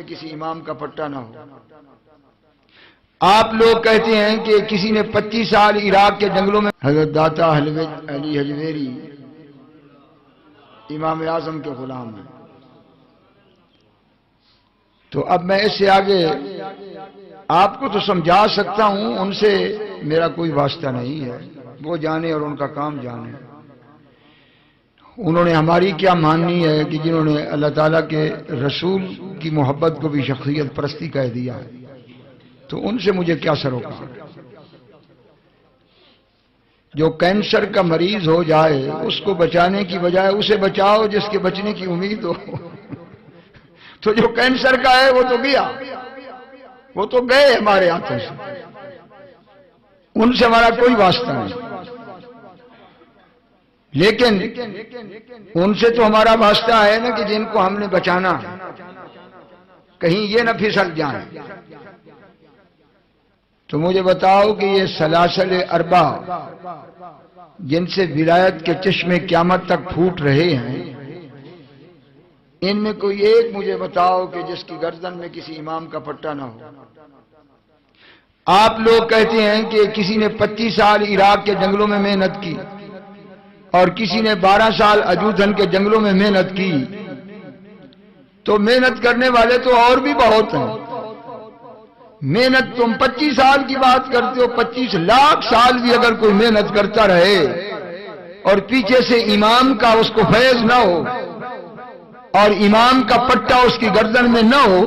کسی امام کا پٹا نہ ہو۔ آپ لوگ کہتے ہیں کہ کسی نے 25 سال عراق کے جنگلوں میں، حضرت داتا علی حجویری امام اعظم کے غلام ہیں، تو اب میں اس سے آگے آپ کو تو سمجھا سکتا ہوں، ان سے میرا کوئی واسطہ نہیں ہے، وہ جانے اور ان کا کام جانے۔ انہوں نے ہماری کیا ماننی ہے کہ جنہوں نے اللہ تعالیٰ کے رسول کی محبت کو بھی شخصیت پرستی کہہ دیا ہے، تو ان سے مجھے کیا سروکار۔ جو کینسر کا مریض ہو جائے اس کو بچانے کی بجائے اسے بچاؤ جس کے بچنے کی امید ہو۔ تو جو کینسر کا ہے وہ تو گیا، وہ تو گئے ہمارے ہاتھوں سے، ان سے ہمارا کوئی واسطہ نہیں، لیکن ان سے تو ہمارا واسطہ ہے نا کہ جن کو ہم نے بچانا ہے، کہیں یہ نہ پھسل جائیں۔ تو مجھے بتاؤ کہ یہ سلاسل اربع جن سے ولایت کے چشمے قیامت تک پھوٹ رہے ہیں، ان میں کوئی ایک مجھے بتاؤ کہ جس کی گردن میں کسی امام کا پٹا نہ ہو۔ آپ لوگ کہتے ہیں کہ کسی نے 25 سال عراق کے جنگلوں میں محنت کی اور کسی نے 12 سال اجودھن کے جنگلوں میں محنت کی، تو محنت کرنے والے تو اور بھی بہت ہیں۔ محنت تم 25 سال کی بات کرتے ہو، 25 لاکھ سال بھی اگر کوئی محنت کرتا رہے اور پیچھے سے امام کا اس کو فیض نہ ہو اور امام کا پٹا اس کی گردن میں نہ ہو،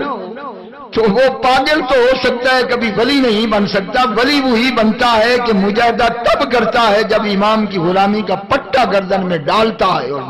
تو وہ پاگل تو ہو سکتا ہے، کبھی ولی نہیں بن سکتا۔ ولی وہی بنتا ہے کہ مجاہدہ تب کرتا ہے جب امام کی غلامی کا پٹا گردن میں ڈالتا ہے اور